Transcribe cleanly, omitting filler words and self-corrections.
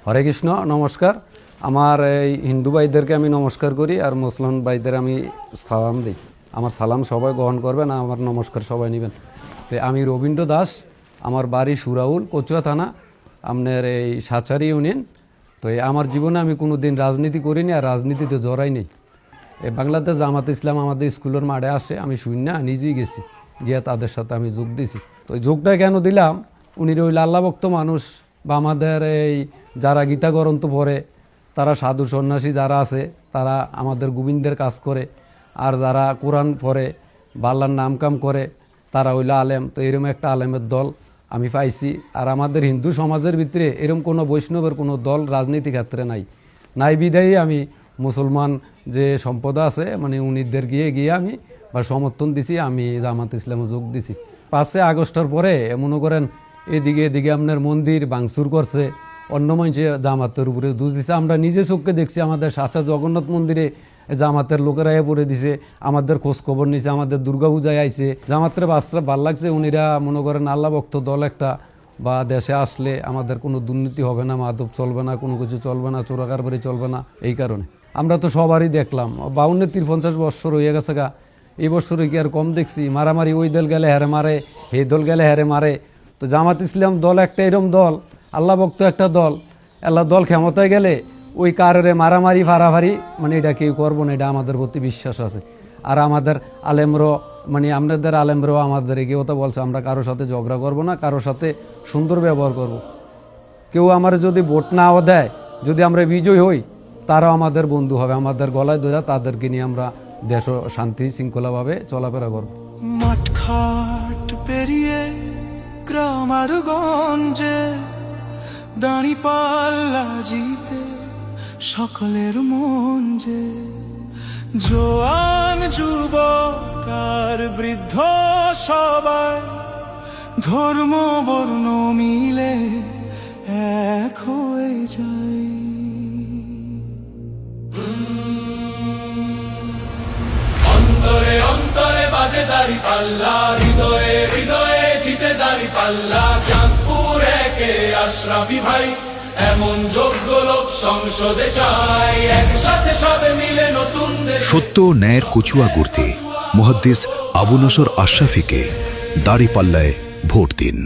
হরে কৃষ্ণ, নমস্কার। আমার এই হিন্দু ভাইদেরকে আমি নমস্কার করি, আর মুসলমান ভাইদের আমি সালাম দিই। আমার সালাম সবাই গ্রহণ করবেন, আমার নমস্কার সবাই নেবেন। তো আমি রবীন্দ্র দাস, আমার বাড়ি সুরাউল, কচুয়া থানা, আপনার এই সাচারি ইউনিয়ন। তো আমার জীবনে আমি কোনো দিন রাজনীতি করিনি, আর রাজনীতিতে জড়াই নেই। এই বাংলাদেশ জামাত ইসলাম আমাদের স্কুলের মাঠে আসে, আমি শুনি না, নিজেই গেছি, গিয়ে তাদের সাথে আমি যোগ দিছি। তো যোগটা কেন দিলাম, উনি রইল আল্লাহভক্ত মানুষ, বা আমাদের এই যারা গীতা গ্রন্থ পড়ে, তারা সাধু সন্ন্যাসী যারা আছে, তারা আমাদের গোবিন্দের কাজ করে, আর যারা কোরআন পড়ে বা আল্লাহর নামকাম করে, তারা হইল আলেম। তো এরকম একটা আলেমের দল আমি পাইছি। আর আমাদের হিন্দু সমাজের ভিতরে এরকম কোনো বৈষ্ণবের কোনো দল রাজনীতি ক্ষেত্রে নাই বিধায়ী আমি মুসলমান যে সম্প্রদায় আছে, মানে উনিদের গিয়ে আমি বা সমর্থন দিছি, আমি জামাত ইসলামে যোগ দিছি। 5 আগস্টের পরে মনে করেন এদিকে আপনার মন্দির ভাঙচুর করছে, অন্য মানুষে জামাতের উপরে দোষ দিছে। আমরা নিজে চোখকে দেখছি, আমাদের সাচা জগন্নাথ মন্দিরে জামাতের লোকেরা পড়ে দিছে, আমাদের খোঁজ খবর নিছে, আমাদের দুর্গা পূজায় আইছে, জামাতের বাস্তব ভাল লাগছে। উনিরা মনে করেন আল্লাহ ভক্ত দল একটা, বা দেশে আসলে আমাদের কোনো দুর্নীতি হবে না, মাদক চলবে না, কোনো কিছু চলবে না, চোরাকারবারি চলবে না। এই কারণে আমরা তো সবারই দেখলাম 52-53 বছর হয়ে গেছে গা, এই বছরে কি আর কম দেখছি? মারামারি, ওই দল গেলে হ্যারে মারে, এই দল গেলে হ্যারে মারে। তো জামাত ইসলাম দল একটা এরম দল, আল্লাহ ভক্ত একটা দল, আল্লাহ দল ক্ষমতায় গেলে ওই কারোরে মারামারি ফারাফারি মানে এটা কেউ করবো না, এটা আমাদের প্রতি বিশ্বাস আছে। আর আমাদের আলেমরও, মানে আপনাদের আলেমরাও আমাদের এগিয়ে কথা বলছে, আমরা কারোর সাথে ঝগড়া করব না, কারোর সাথে সুন্দর ব্যবহার করব। কেউ আমার যদি ভোট নাও দেয়, যদি আমরা বিজয় হই, তারাও আমাদের বন্ধু হবে, আমাদের গলায় ধরে তাদেরকে নিয়ে আমরা দেশ শান্তি শৃঙ্খলাভাবে চলাফেরা করব। মাঠঘাট পেরিয়ে গ্রাম আর গঞ্জে দাঁড়িপাল্লা জিতে সকলের মন যে, জোয়ান যুবক আর বৃদ্ধ সবাই ধর্ম বর্ণ মিলে এক হয়ে যায়। অন্তরে অন্তরে বাজে দাঁড়িপাল্লা, হৃদয়ে হৃদয়ে জিতে দাঁড়িপাল্লা। চাঁদপুর একে আশরাফি ভাই, এমন যোগ্য লোক সংসদে চাই, একসাথে সবে মিলে নতুন সত্য ন্যায়ের কচুয়া গড়তে মুহাদ্দিস আবু নসর আশরাফিকে দাঁড়িপাল্লায় ভোট দিন।